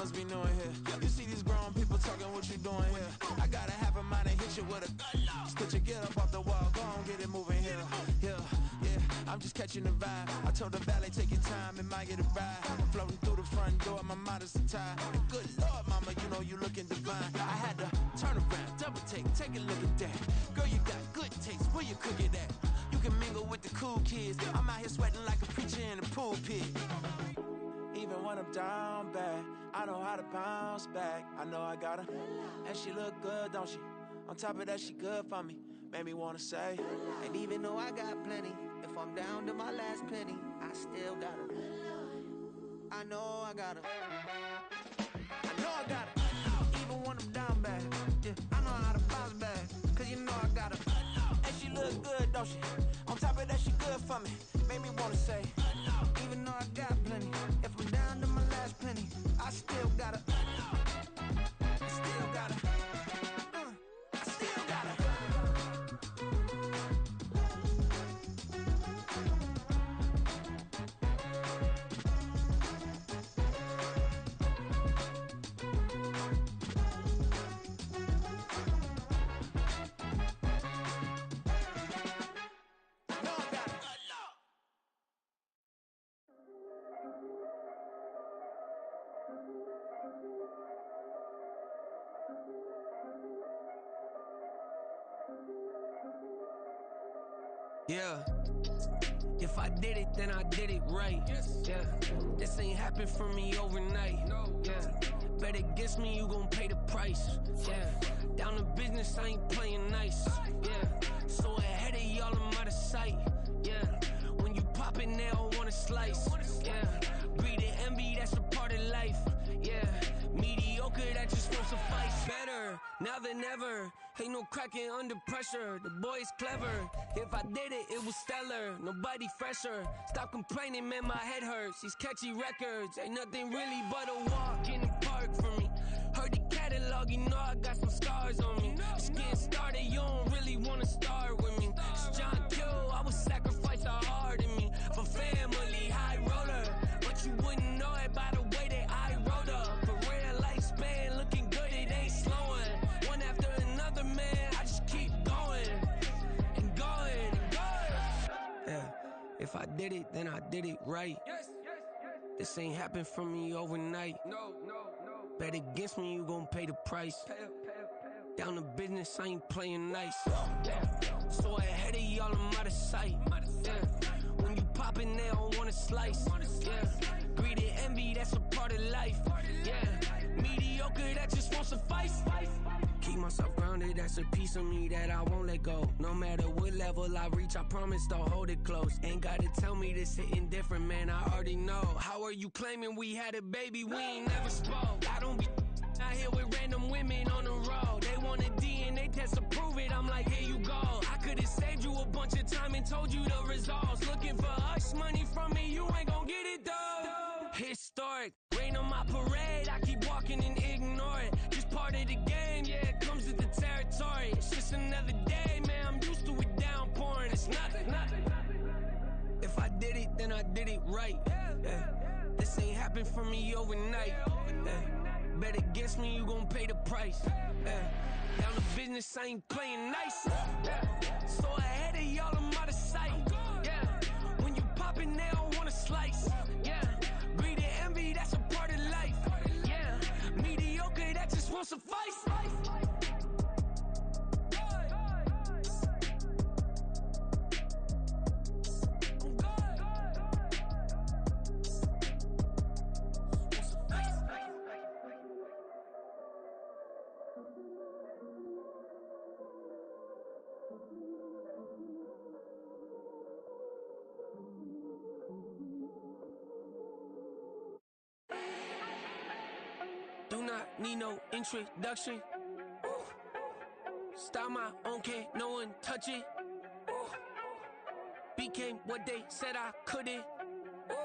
must be new in here. You see these grown people talking, what you doing here? I got a half a mind to hit you with a stitch you, get up off the wall, go on, get it moving here. Yeah, I'm just catching the vibe. I told the valet, take your time, it might get a ride. Floating through the front door, my modest attire. And good Lord, mama, you know you looking divine. I had to turn around, double take a look at that. Girl, you got good taste, where you cook it at? You can mingle with the cool kids. I'm out here sweating like a preacher in the pulpit. Even when I'm down bad, I know how to bounce back. I know I got her, and she look good, don't she? On top of that, she good for me. Made me wanna say, and even though I got plenty, if I'm down to my last penny, I still got her. I know I got her. I know I got her. Even when I'm down bad, yeah, I know how to bounce back. Cause you know I got her. And she look good, don't she? On top of that, she good for me. Made me wanna say, even though I got plenty, if I'm down to my last penny, I still got her. I still got her. I still got her. Yeah, if I did it, then I did it right. Yeah, this ain't happened for me overnight. Yeah, bet against me, you gon' pay the price. Yeah, down to business, I ain't playing nice. Yeah, so ahead of y'all, I'm out of sight. Yeah, when you pop it, they don't wanna slice. Yeah, greed and envy, that's a part of life. Yeah, mediocre, that just won't suffice. Better now than ever. Ain't no cracking under pressure. The boy's clever. If I did it, it was stellar. Nobody fresher. Stop complaining, man, my head hurts. These catchy records ain't nothing really but a walk in the park for me. Heard the catalog, you know I got some scars on me. Just getting started, you don't really wanna start with me. It's John Kill, I would sacrifice a heart in me for family, high roller. But you wouldn't know it by the way that I wrote up. For real lifespan, looking good, it ain't slowing. One after another, man, I just keep going and going and going. Yeah, if I did it, then I did it right. This ain't happened for me overnight. No. Bet against me, you gon' pay the price. Down to business, I ain't playing nice. So ahead of y'all, I'm out of sight. Yeah, when you poppin', they don't wanna slice. Yeah, greed and envy, that's a part of life. Yeah, mediocre, that just won't suffice. Keep myself grounded, that's a piece of me that I won't let go. No matter what level I reach, I promise to hold it close. Ain't gotta tell me this hitting different, man, I already know. How are you claiming we had a baby, we ain't never spoke? I don't be out here with random women on the road. They want a DNA test to prove it, I'm like, here you go. I could've saved you a bunch of time and told you the results. Looking for hush money from me, you ain't gon' get it though. Historic, rain on my parade, I keep walking and ignore it. Just part of the game, yeah, it comes with the territory. It's just another day, man, I'm used to it downpouring. It's nothing. If I did it, then I did it right. Yeah. This ain't happened for me overnight. Yeah. Bet against me, you gon' pay the price. Yeah. Down to business, I ain't playing nice. Yeah. So ahead of y'all, I'm out of sight. Yeah. When you poppin', they don't wanna slice. Yeah. Greed and envy, that's a part of life. Yeah. Mediocre, that just won't suffice. Do not need no introduction. Ooh. Style my own, can't no one touch it. Ooh. Became what they said I couldn't. Ooh.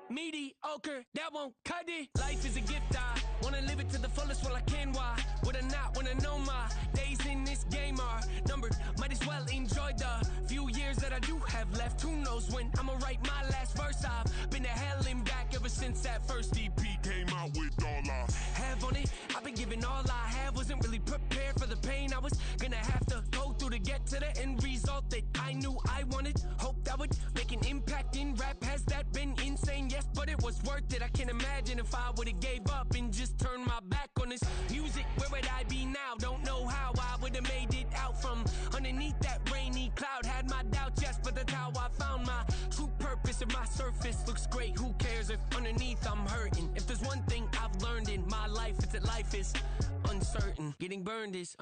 Mediocre, that won't cut it. Life is a gift, I wanna live it to the fullest while I can. Why would I not wanna know my days in this game are numbered? Might as well enjoy the few years that I do have left. Who knows when I'ma write my last verse? I've been to hell and back ever since that first EP came out with to the end result that I knew I wanted. Hoped I would make an impact in rap. Has that been insane? Yes, but it was worth it. I can't imagine if I would've gave up and just turned my back on this music. Where would I be now? Don't know how I would've made it out from underneath that rainy cloud. Had my doubts, yes, but that's how I found my true purpose. If my surface looks great, who cares if underneath I'm hurting? If there's one thing I've learned in my life, it's that life is uncertain. Getting burned is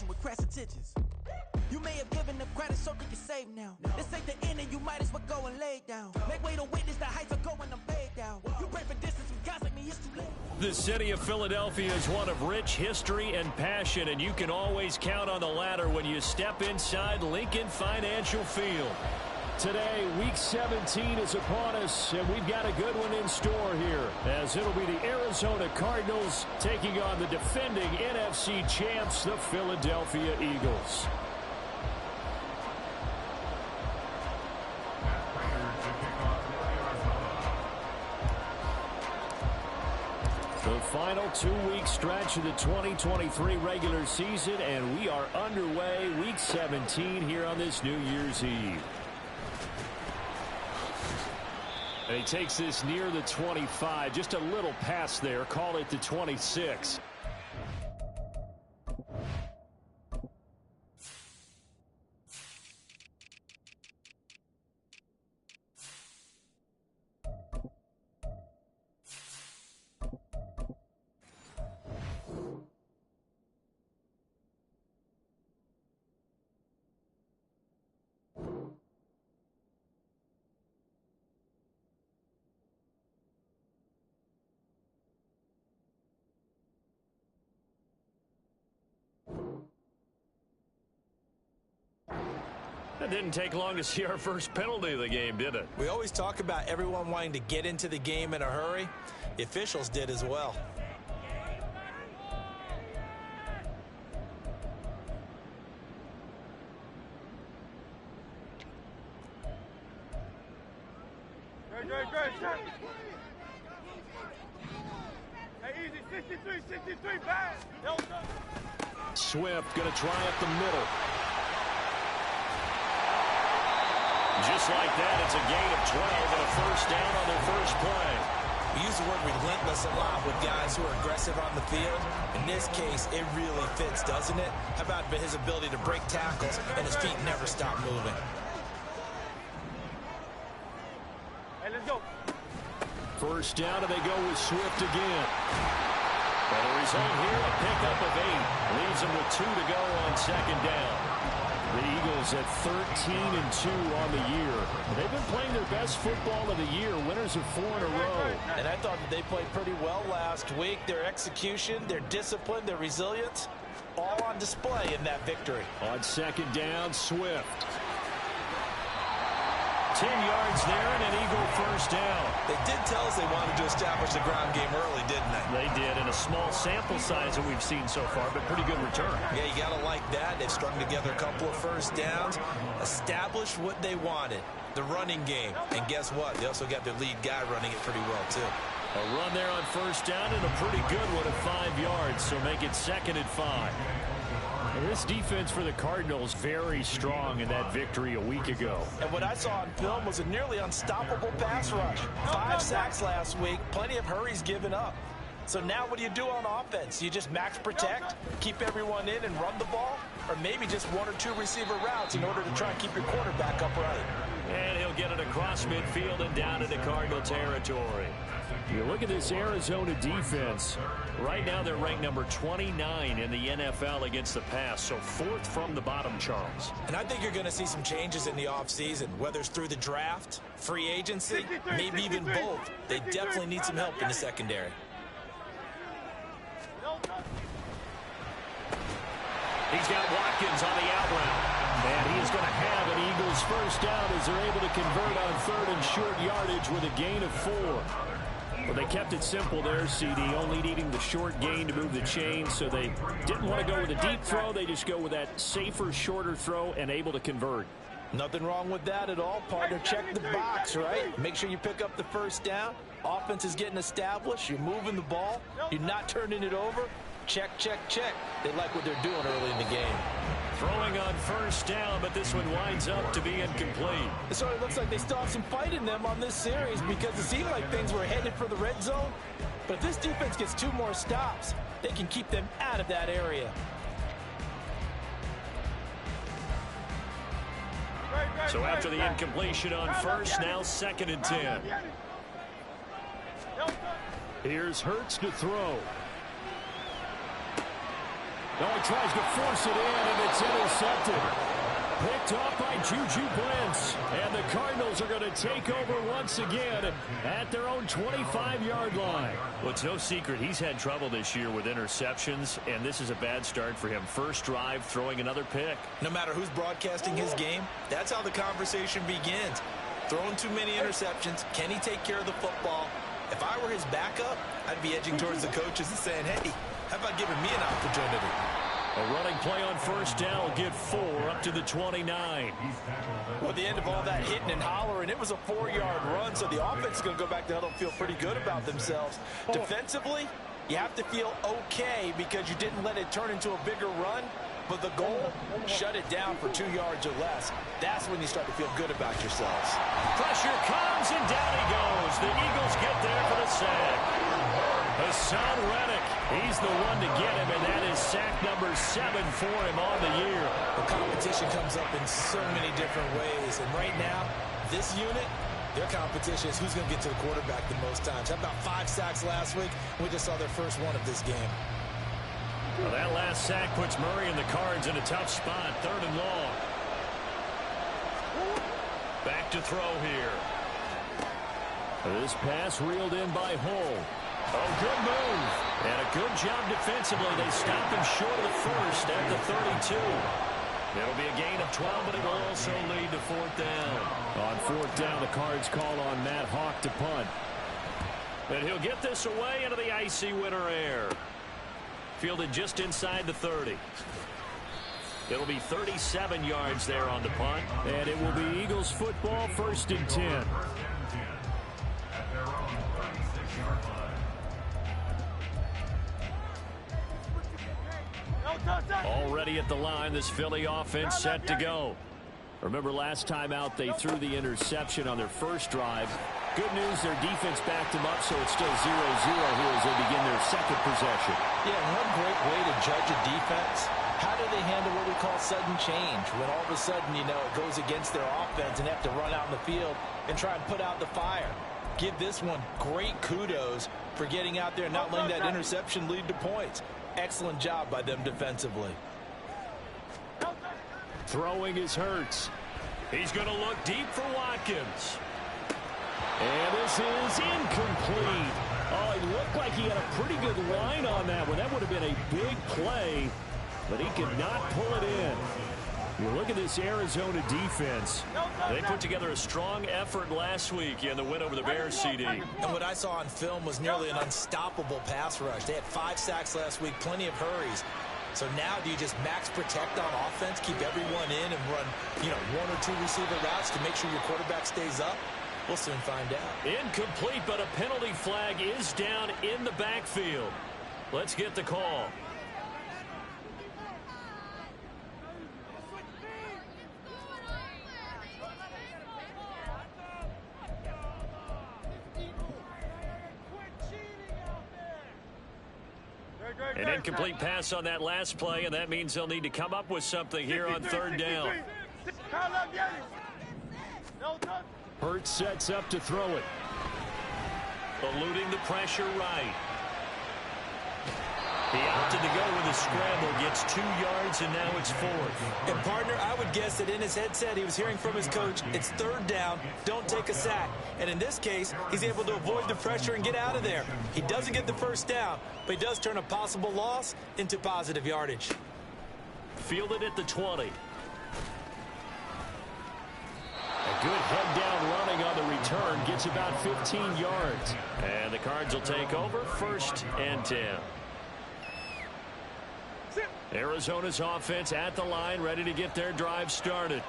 with crass intentions. You may have given up credit so you can save now. This ain't the end and you might as well go and lay down. Make way to witness the heights are going to fade down. You pray for distance with guys like me, it's too late. The city of Philadelphia is one of rich history and passion, and you can always count on the latter when you step inside Lincoln Financial Field. Today, Week 17 is upon us, and we've got a good one in store here, as it'll be the Arizona Cardinals taking on the defending NFC champs, the Philadelphia Eagles. The final 2-week stretch of the 2023 regular season, and we are underway Week 17 here on this New Year's Eve. And he takes this near the 25, just a little pass there, call it the 26. It didn't take long to see our first penalty of the game, did it? We always talk about everyone wanting to get into the game in a hurry. The officials did as well. Hey, easy, 63, pass. Swift going to try up the middle. Just like that, it's a gain of 12 and a first down on their first play. We use the word relentless a lot with guys who are aggressive on the field. In this case, it really fits, doesn't it? How about his ability to break tackles and his feet never stop moving? Hey, let's go. First down, and they go with Swift again. And the result here, a pickup of 8. Leaves them with 2 to go on second down. The Eagles at 13-2 on the year. They've been playing their best football of the year, winners of 4 in a row. And I thought that they played pretty well last week. Their execution, their discipline, their resilience, all on display in that victory. On second down, Swift. 10 yards there and an Eagle first down. They did tell us they wanted to establish the ground game early, didn't they? They did, in a small sample size that we've seen so far, but pretty good return. Yeah, you got to like that. They've strung together a couple of first downs, established what they wanted, the running game. And guess what? They also got their lead guy running it pretty well, too. A run there on first down and a pretty good one at 5 yards, so make it 2nd and 5. And this defense for the Cardinals very strong in that victory a week ago. And what I saw on film was a nearly unstoppable pass rush. 5 sacks last week, plenty of hurries given up. So now what do you do on offense? You just max protect, keep everyone in and run the ball, or maybe just 1 or 2 receiver routes in order to try and keep your quarterback upright. And he'll get it across midfield and down into Cardinal territory. You look at this Arizona defense. Right now they're ranked number 29 in the NFL against the pass, so 4th from the bottom, Charles. And I think you're going to see some changes in the offseason, whether it's through the draft, free agency, maybe even both. They definitely need some help in the secondary. He's got Watkins on the out route. And he is going to have an Eagles first down as they're able to convert on 3rd and short yardage with a gain of 4. Well, they kept it simple there, CD, only needing the short gain to move the chain, so they didn't want to go with a deep throw. They just go with that safer, shorter throw and able to convert. Nothing wrong with that at all, partner. Check the box, right? Make sure you pick up the first down. Offense is getting established. You're moving the ball. You're not turning it over. Check, check, check. They like what they're doing early in the game. Throwing on first down, but this one winds up to be incomplete. So it looks like they still have some fight in them on this series because it seemed like things were headed for the red zone. But if this defense gets 2 more stops, they can keep them out of that area. So after the incompletion on first, now 2nd and 10. Here's Hurts to throw. No, he tries to force it in, and it's intercepted. Picked off by Juju Brents. And the Cardinals are going to take over once again at their own 25-yard line. Well, it's no secret he's had trouble this year with interceptions, and this is a bad start for him. First drive, throwing another pick. No matter who's broadcasting his game, that's how the conversation begins. Throwing too many interceptions. Can he take care of the football? If I were his backup, I'd be edging towards the coaches and saying, hey, how about giving me an opportunity? A running play on first down will get 4 up to the 29. Well, at the end of all that hitting and hollering, it was a 4-yard run, so the offense is going to go back to huddle and feel pretty good about themselves. Defensively, you have to feel okay because you didn't let it turn into a bigger run, but the goal, shut it down for 2 yards or less. That's when you start to feel good about yourselves. Pressure comes, and down he goes. The Eagles get there for the sack. Hassan Reddick, he's the one to get him, and that is sack number 7 for him on the year. The competition comes up in so many different ways, and right now, this unit, their competition is who's going to get to the quarterback the most times. How about 5 sacks last week? We just saw their first one of this game. Well, that last sack puts Murray and the Cards in a tough spot, 3rd and long. Back to throw here. This pass reeled in by Hull. Oh, good move. And a good job defensively. They stop him short of the first at the 32. It'll be a gain of 12, but it will also lead to 4th down. On 4th down, the Cards call on Matt Hawk to punt. And he'll get this away into the icy winter air. Fielded just inside the 30. It'll be 37 yards there on the punt. And it will be Eagles football, 1st and 10. Already at the line, this Philly offense set to go. Remember last time out, they threw the interception on their first drive. Good news, their defense backed them up, so it's still 0-0 here as they begin their 2nd possession. Yeah, one great way to judge a defense. How do they handle what we call sudden change? When all of a sudden, you know, it goes against their offense and they have to run out in the field and try and put out the fire. Give this one great kudos for getting out there and not letting that interception lead to points. Excellent job by them defensively. Throwing is Hurts. He's going to look deep for Watkins. And this is incomplete. Oh, it looked like he had a pretty good line on that one. That would have been a big play, but he could not pull it in. You look at this Arizona defense. They put together a strong effort last week in the win over the Bears, CD. And what I saw on film was nearly an unstoppable pass rush. They had 5 sacks last week, plenty of hurries. So now do you just max protect on offense, keep everyone in and run, 1 or 2 receiver routes to make sure your quarterback stays up? We'll soon find out. Incomplete, but a penalty flag is down in the backfield. Let's get the call. An incomplete pass on that last play, and that means they'll need to come up with something here on 3rd down. Hurts sets up to throw it. Eluding the pressure right. He opted to go with a scramble, gets 2 yards, and now it's 4th. And partner, I would guess that in his headset he was hearing from his coach, it's 3rd down, don't take a sack. And in this case, he's able to avoid the pressure and get out of there. He doesn't get the 1st down, but he does turn a possible loss into positive yardage. Fielded at the 20. A good head-down running on the return. Gets about 15 yards. And the Cards will take over 1st and 10. Arizona's offense at the line, ready to get their drive started.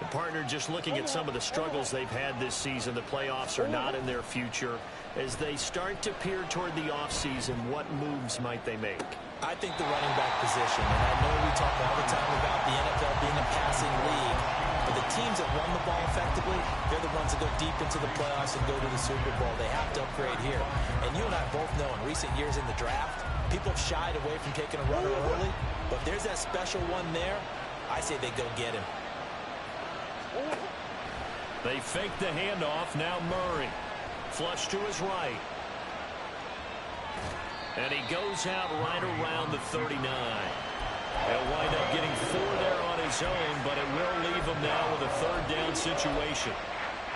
The partner just looking at some of the struggles they've had this season. The playoffs are not in their future. As they start to peer toward the offseason, what moves might they make? I think the running back position, and I know we talk all the time about the NFL being a passing league, but the teams that run the ball effectively, they're the ones that go deep into the playoffs and go to the Super Bowl. They have to upgrade here. And you and I both know in recent years in the draft, people have shied away from taking a runner early, but if there's that special one there, I say they go get him. They fake the handoff. Now Murray. Flush to his right. And he goes out right around the 39. He'll wind up getting 4 there on his own, but it will leave him now with a 3rd down situation.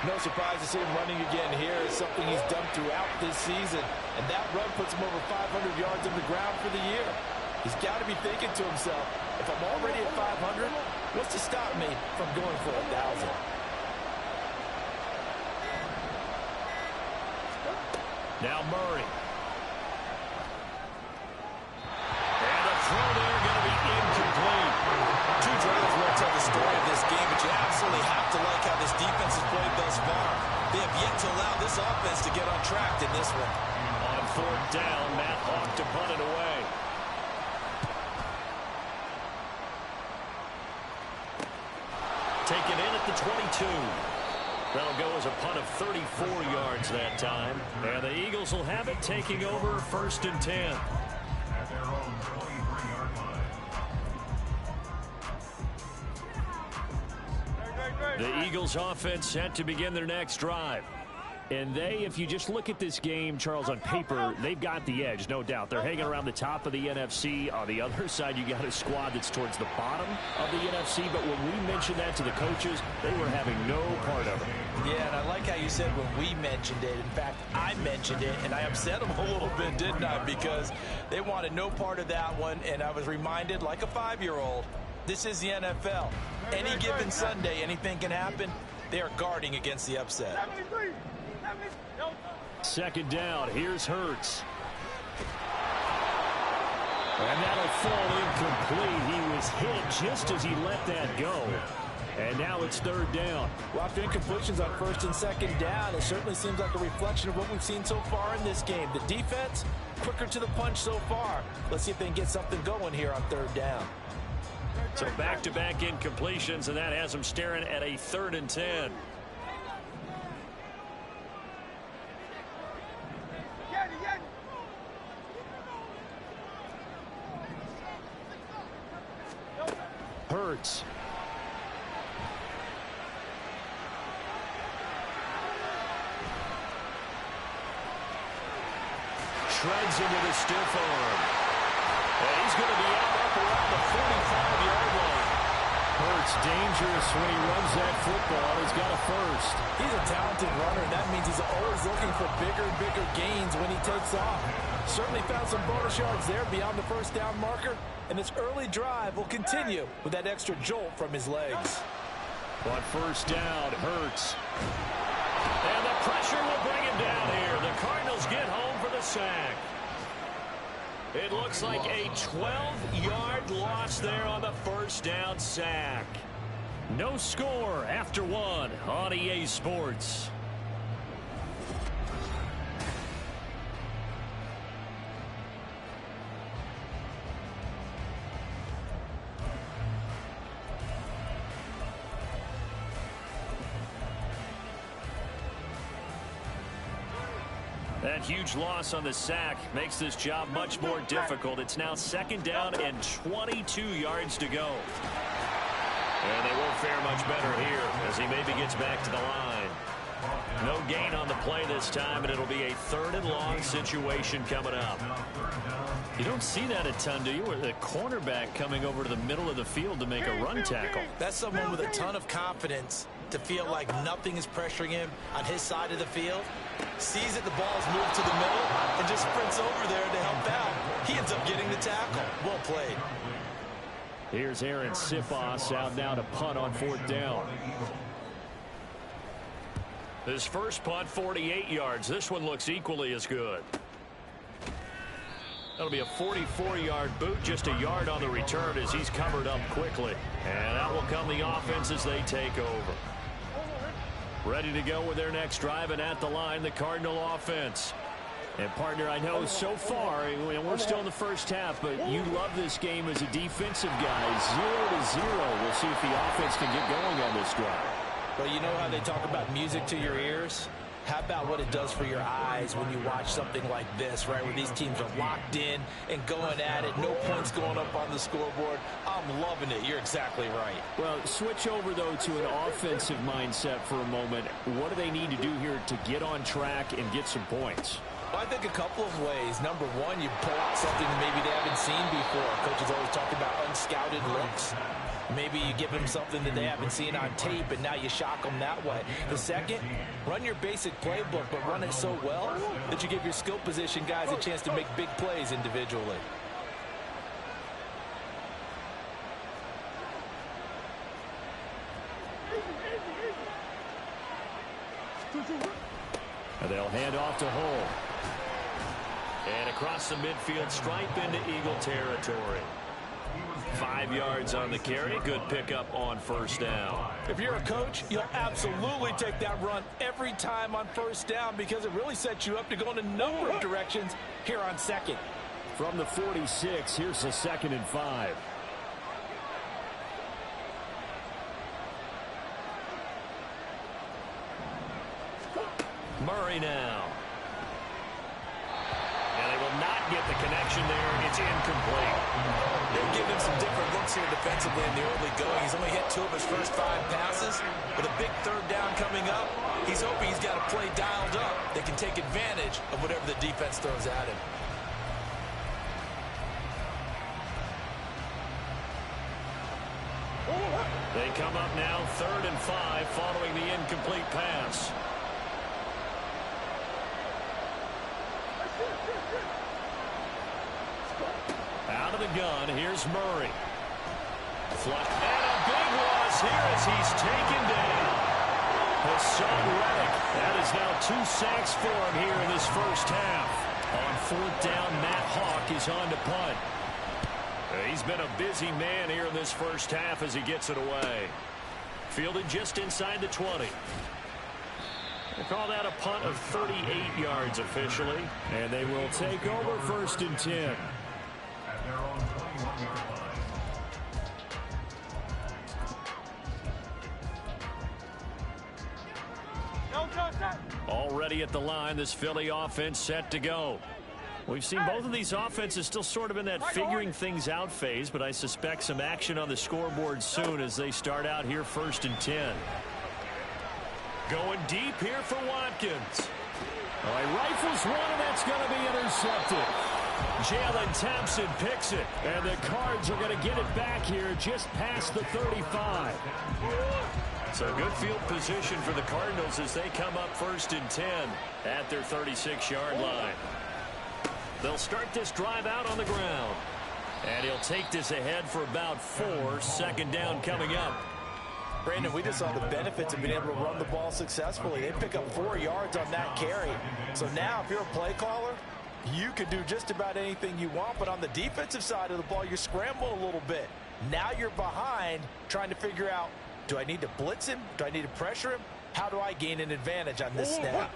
No surprise to see him running again here. It's something he's done throughout this season. And that run puts him over 500 yards on the ground for the year. He's got to be thinking to himself, if I'm already at 500, what's to stop me from going for 1,000? Now Murray. And the throw there going to be incomplete. 2 drives will tell the story of this game, but you absolutely have to like how this defense has played thus far. They have yet to allow this offense to get on track in this one. On 4th down, Matt Hawk to punt it away. Taken in at the 22. That'll go as a punt of 34 yards that time. And the Eagles will have it, taking over 1st and 10. The Eagles offense set to begin their next drive. And they, if you just look at this game, Charles, on paper, they've got the edge, no doubt. They're hanging around the top of the NFC. On the other side, you got a squad that's towards the bottom of the NFC. But when we mentioned that to the coaches, they were having no part of it. Yeah, and I like how you said when we mentioned it. In fact, I mentioned it, and I upset them a little bit, didn't I? Because they wanted no part of that one, and I was reminded, like a 5-year-old, this is the NFL. Any given Sunday, anything can happen. They are guarding against the upset. 2nd down. Here's Hurts. And that'll fall incomplete. He was hit just as he let that go. And now it's 3rd down. Well, after incompletions on 1st and 2nd down, it certainly seems like a reflection of what we've seen so far in this game. The defense, quicker to the punch so far. Let's see if they can get something going here on 3rd down. So back-to-back incompletions, and that has them staring at a 3rd and 10. Hurts. Shreds into the stiff arm. And he's going to be out up around the 45-yard line. Hurts dangerous when he runs that football. He's got a 1st. He's a talented runner, and that means he's always looking for bigger and bigger gains when he takes off. Certainly found some bonus yards there beyond the 1st down marker, and this early drive will continue with that extra jolt from his legs. On 1st down, Hurts. And the pressure will bring him down here. The Cardinals get home for the sack. It looks like a 12-yard loss there on the 1st down sack. No score after 1 on EA Sports. That huge loss on the sack makes this job much more difficult. It's now 2nd down and 22 yards to go. And they won't fare much better here as he maybe gets back to the line. No gain on the play this time, and it'll be a 3rd and long situation coming up. You don't see that a ton, do you? With a cornerback coming over to the middle of the field to make a run tackle. That's someone with a ton of confidence to feel like nothing is pressuring him on his side of the field. Sees that the ball's moved to the middle and just sprints over there to help out. He ends up getting the tackle. Well played. Here's Aaron Sipos out now to punt on 4th down. His first punt, 48 yards. This one looks equally as good. That'll be a 44-yard boot, just a yard on the return as he's covered up quickly. And that will come the offense as they take over. Ready to go with their next drive, and at the line, the Cardinal offense. And, partner, I know so far, we're still in the first half, but you love this game as a defensive guy. 0-0. We'll see if the offense can get going on this drive. Well, you know how they talk about music to your ears? How about what it does for your eyes when you watch something like this, right, where these teams are locked in and going at it, no points going up on the scoreboard. I'm loving it. You're exactly right. Well, switch over, though, to an offensive mindset for a moment. What do they need to do here to get on track and get some points? Well, I think a couple of ways. Number one, you pull out something maybe they haven't seen before. Coaches always talk about unscouted looks. Maybe you give them something that they haven't seen on tape, and now you shock them that way. The second, run your basic playbook, but run it so well that you give your skill position guys a chance to make big plays individually. And they'll hand off to Hull. And across the midfield stripe into Eagle territory. 5 yards on the carry. Good pickup on 1st down. If you're a coach, you'll absolutely take that run every time on 1st down because it really sets you up to go in a number of directions here on 2nd. From the 46, here's the 2nd and 5. Murray now. And they will not get the connection there. It's incomplete. They'll give him some different looks here defensively in the early going. He's only hit 2 of his first 5 passes. With a big 3rd down coming up, he's hoping he's got a play dialed up that can take advantage of whatever the defense throws at him. They come up now 3rd and 5 following the incomplete pass. Out of the gun, here's Murray. Flush, and a big loss here as he's taken down. Hassan Reddick. That is now 2 sacks for him here in this first half. On 4th down, Matt Hawk is on to punt. He's been a busy man here in this first half as he gets it away. Fielded just inside the 20. They call that a punt of 38 yards officially. And they will take over 1st and 10. Already at the line, this Philly offense set to go. We've seen both of these offenses still sort of in that figuring things out phase, but I suspect some action on the scoreboard soon as they start out here 1st and 10. Going deep here for Watkins. Oh, he rifles one, and that's going to be intercepted. Jalen Thompson picks it, and the Cards are going to get it back here just past the 35. So good field position for the Cardinals as they come up 1st and 10 at their 36-yard line. They'll start this drive out on the ground. And he'll take this ahead for about 4. 2nd down coming up. Brandon, we just saw the benefits of being able to run the ball successfully. They pick up 4 yards on that carry. So now if you're a play caller, you could do just about anything you want. But on the defensive side of the ball, you're scrambling a little bit. Now you're behind trying to figure out, do I need to blitz him? Do I need to pressure him? How do I gain an advantage on this snap?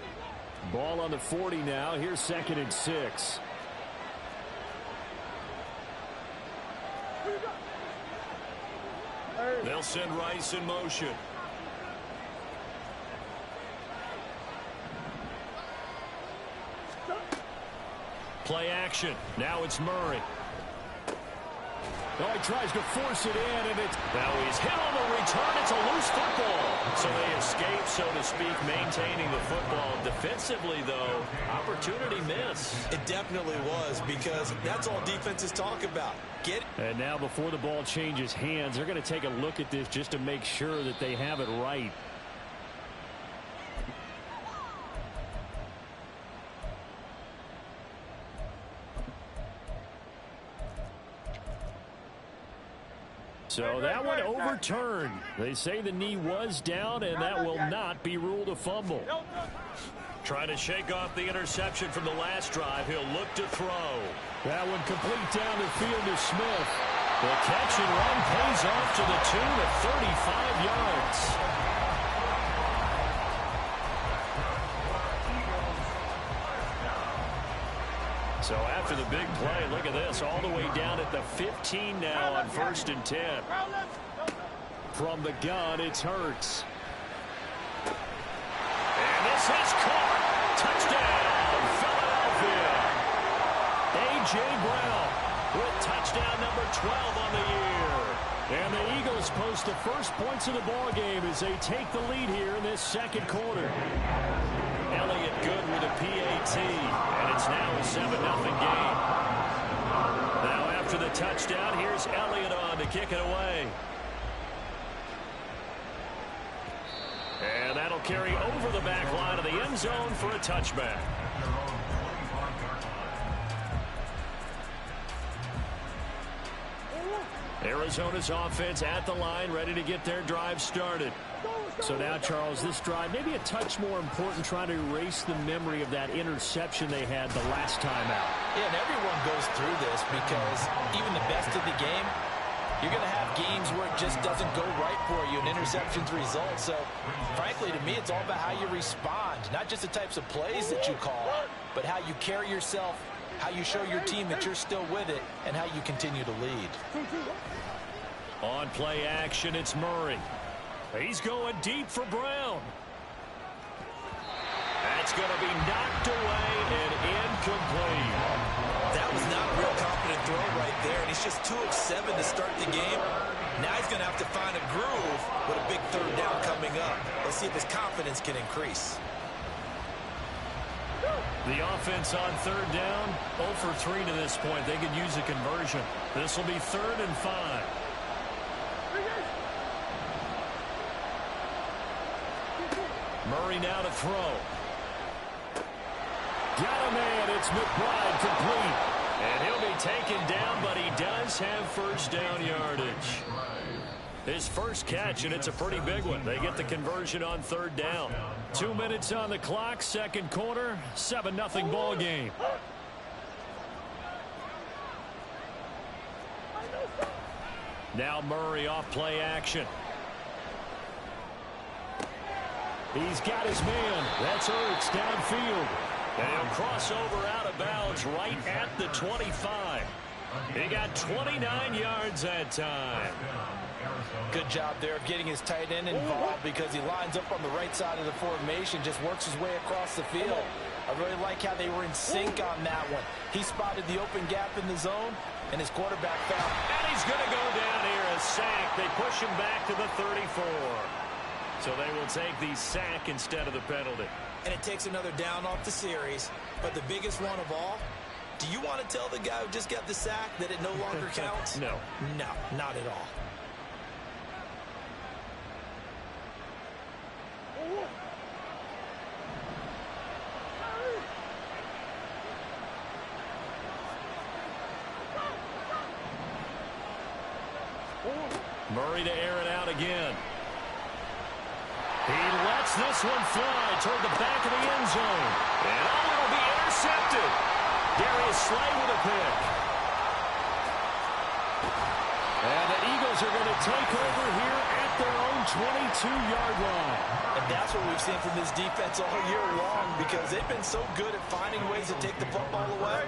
Ball on the 40 now. Here's 2nd and 6. They'll send Rice in motion. Play action. Now it's Murray. Oh, he tries to force it in, and it's... Now he's hit on the return. It's a loose football. So they escape, so to speak, maintaining the football. Defensively, though, opportunity miss. It definitely was, because that's all defenses talk about. And now before the ball changes hands, they're going to take a look at this just to make sure that they have it right. So that one overturned. They say the knee was down, and that will not be ruled a fumble. Trying to shake off the interception from the last drive. He'll look to throw. That one complete down the field to Smith. The catch and run pays off to the tune of 35 yards. So after the big play, look at this, all the way down at the 15 now on 1st and 10. From the gun, it's Hurts. And this is caught. Touchdown, Philadelphia. A.J. Brown with touchdown number 12 on the year. And the Eagles post the first points of the ball game as they take the lead here in this second quarter. Elliott good with a PAT, and it's now a 7-0 game. Now after the touchdown, here's Elliott on to kick it away. And that'll carry over the back line of the end zone for a touchback. Arizona's offense at the line, ready to get their drive started. So now, Charles, this drive maybe a touch more important, trying to erase the memory of that interception they had the last time out. Yeah, and everyone goes through this because even the best of the game, you're going to have games where it just doesn't go right for you, and interceptions result. So, frankly, to me, it's all about how you respond, not just the types of plays that you call, but how you carry yourself, how you show your team that you're still with it, and how you continue to lead. On play action, it's Murray. He's going deep for Brown. That's going to be knocked away and incomplete. That was not a real confident throw right there, and he's just 2 of 7 to start the game. Now he's going to have to find a groove with a big third down coming up. Let's see if his confidence can increase. The offense on third down, 0 for 3 to this point. They could use a conversion. This will be 3rd and 5. Murray now to throw. Got a man. It's McBride complete. And he'll be taken down, but he does have first down yardage. His first catch, and it's a pretty big one. They get the conversion on third down. 2 minutes on the clock, second quarter, 7-0 ball game. Now Murray off play action. He's got his man. That's Ertz downfield. And he'll cross over out of bounds right at the 25. He got 29 yards that time. Good job there of getting his tight end involved because he lines up on the right side of the formation, just works his way across the field. I really like how they were in sync on that one. He spotted the open gap in the zone, and his quarterback found. And he's going to go down here, a sack. They push him back to the 34. So they will take the sack instead of the penalty. And it takes another down off the series. But the biggest one of all, do you want to tell the guy who just got the sack that it no longer counts? No. No, not at all. Murray to air it out again. He lets this one fly toward the back of the end zone. And it'll be intercepted. Darius Slay with a pick. And the Eagles are going to take over here at their own 22-yard line. And that's what we've seen from this defense all year long because they've been so good at finding ways to take the football away.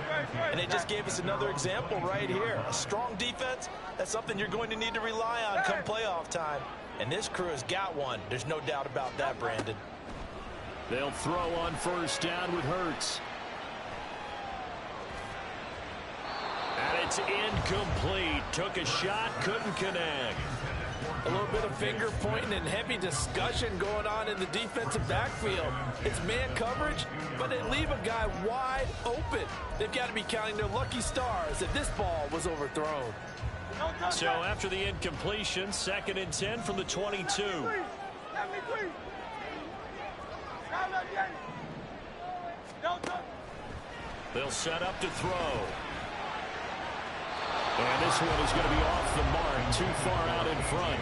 And they just gave us another example right here. A strong defense, that's something you're going to need to rely on come playoff time. And this crew has got one. There's no doubt about that, Brandon. They'll throw on first down with Hurts. And it's incomplete. Took a shot, couldn't connect. A little bit of finger pointing and heavy discussion going on in the defensive backfield. It's man coverage, but they leave a guy wide open. They've got to be counting their lucky stars that this ball was overthrown. So after the incompletion, 2nd and 10 from the 22. Don't They'll set up to throw. And this one is going to be off the mark, too far out in front.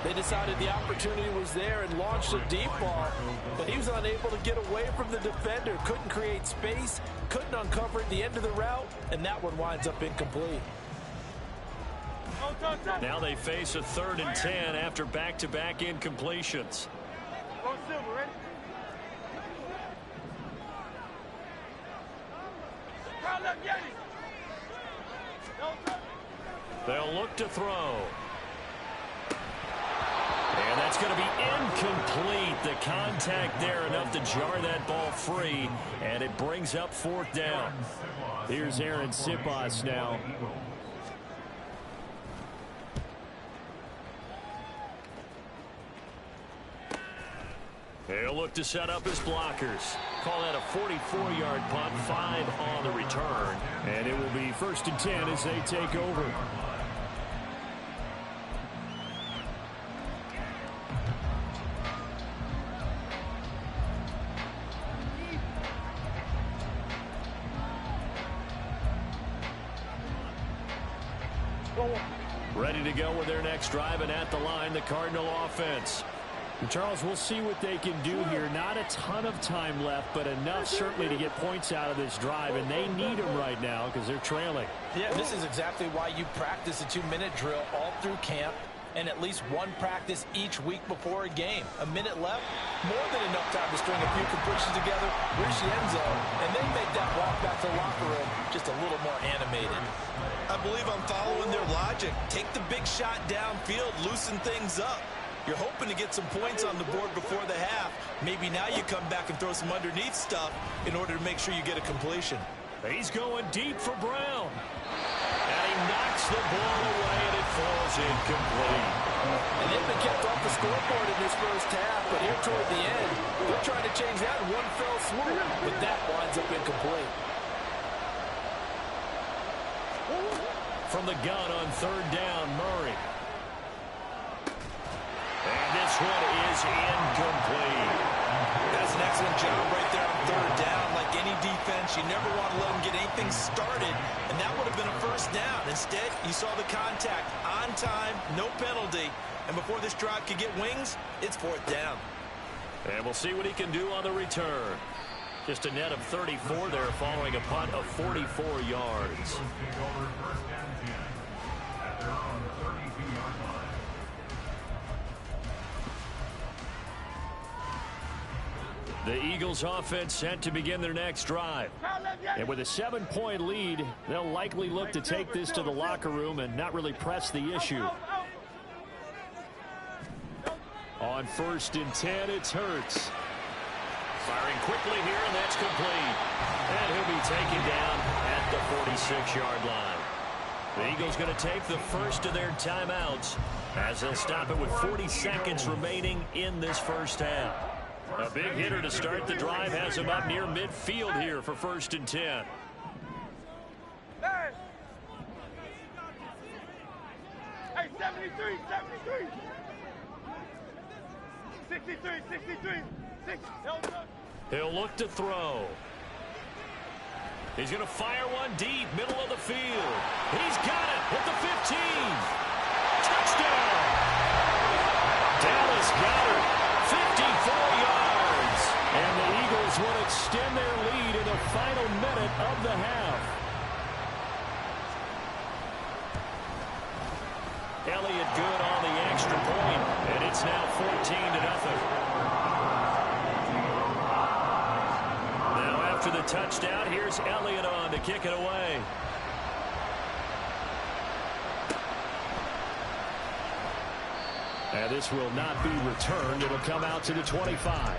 They decided the opportunity was there and launched a deep ball, but he was unable to get away from the defender, couldn't create space, couldn't uncover at the end of the route, and that one winds up incomplete. Now they face a 3rd and 10 after back-to-back incompletions. They'll look to throw. And that's going to be incomplete. The contact there enough to jar that ball free, and it brings up 4th down. Here's Aaron Sipas now. He'll look to set up his blockers. Call that a 44-yard punt, 5 on the return. And it will be 1st and 10 as they take over. Ready to go with their next drive, and at the line, the Cardinal offense. And Charles, we'll see what they can do here. Not a ton of time left, but enough certainly to get points out of this drive, and they need them right now because they're trailing. Yeah, this is exactly why you practice a 2-minute drill all through camp and at least one practice each week before a game. A minute left, more than enough time to string a few completions together, reach the end zone, and then make that walk back to the locker room just a little more animated. I believe I'm following their logic. Take the big shot downfield, loosen things up. You're hoping to get some points on the board before the half. Maybe now you come back and throw some underneath stuff in order to make sure you get a completion. He's going deep for Brown. And he knocks the ball away, and it falls incomplete. And they've been kept off the scoreboard in this first half, but here toward the end, they're trying to change that in one fell swoop, but that winds up incomplete. From the gun on 3rd down, Murray. And this one is incomplete. That's an excellent job right there on 3rd down. Like any defense, you never want to let them get anything started, and that would have been a 1st down. Instead, you saw the contact on time, no penalty, and before this drive could get wings, it's 4th down. And we'll see what he can do on the return. Just a net of 34 there following a punt of 44 yards. The Eagles offense set to begin their next drive. And with a 7-point lead, they'll likely look to take this to the locker room and not really press the issue. On 1st and 10, it's Hurts. Firing quickly here, and that's complete. And he'll be taken down at the 46-yard line. The Eagles going to take the first of their timeouts as they'll stop it with 40 seconds remaining in this first half. A big hitter to start the drive has him up near midfield here for 1st and 10. Hey, 73, 73. 63, 63, 60. He'll look to throw. He's going to fire one deep, middle of the field. He's got it at the 15. Touchdown! Dallas Goedert, 54 yards. And the Eagles will extend their lead in the final minute of the half. Elliott good on the extra point, and it's now 14-0. Now after the touchdown, here's Elliott on to kick it away. And this will not be returned. It'll come out to the 25.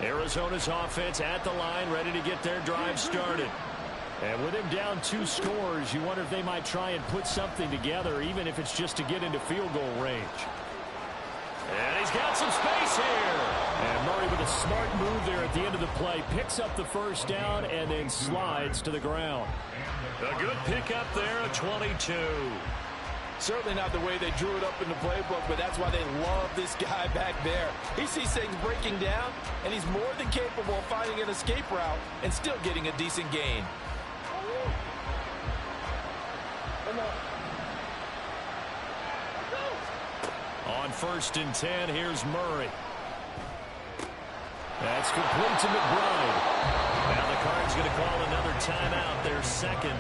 Arizona's offense at the line, ready to get their drive started. And with him down 2 scores, you wonder if they might try and put something together, even if it's just to get into field goal range. And he's got some space here. And Murray with a smart move there at the end of the play. Picks up the first down and then slides to the ground. A good pickup there, a 22. Certainly not the way they drew it up in the playbook, but that's why they love this guy back there. He sees things breaking down, and he's more than capable of finding an escape route and still getting a decent gain. On 1st and 10, here's Murray. That's complete to McBride. Now the Cards going to call another timeout, their second,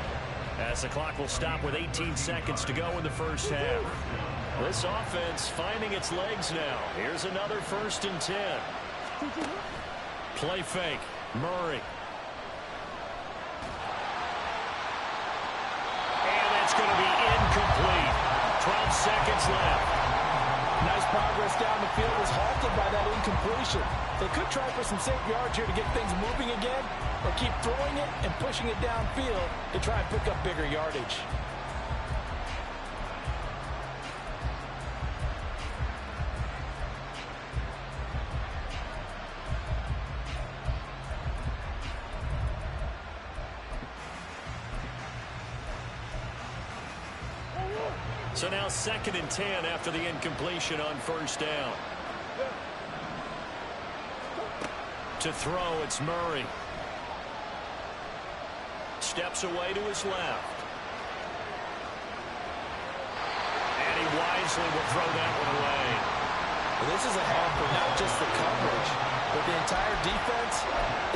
as the clock will stop with 18 seconds to go in the first half. This offense finding its legs now. Here's another 1st and 10. Play fake. Murray. And that's going to be incomplete. 12 seconds left. Nice progress down the field was halted by that incompletion. They could try for some safe yards here to get things moving again, or keep throwing it and pushing it downfield to try and pick up bigger yardage. So now 2nd and 10 after the incompletion on 1st down. To throw, it's Murray. Steps away to his left. And he wisely will throw that one away. Well, this is a half for not just the coverage, but the entire defense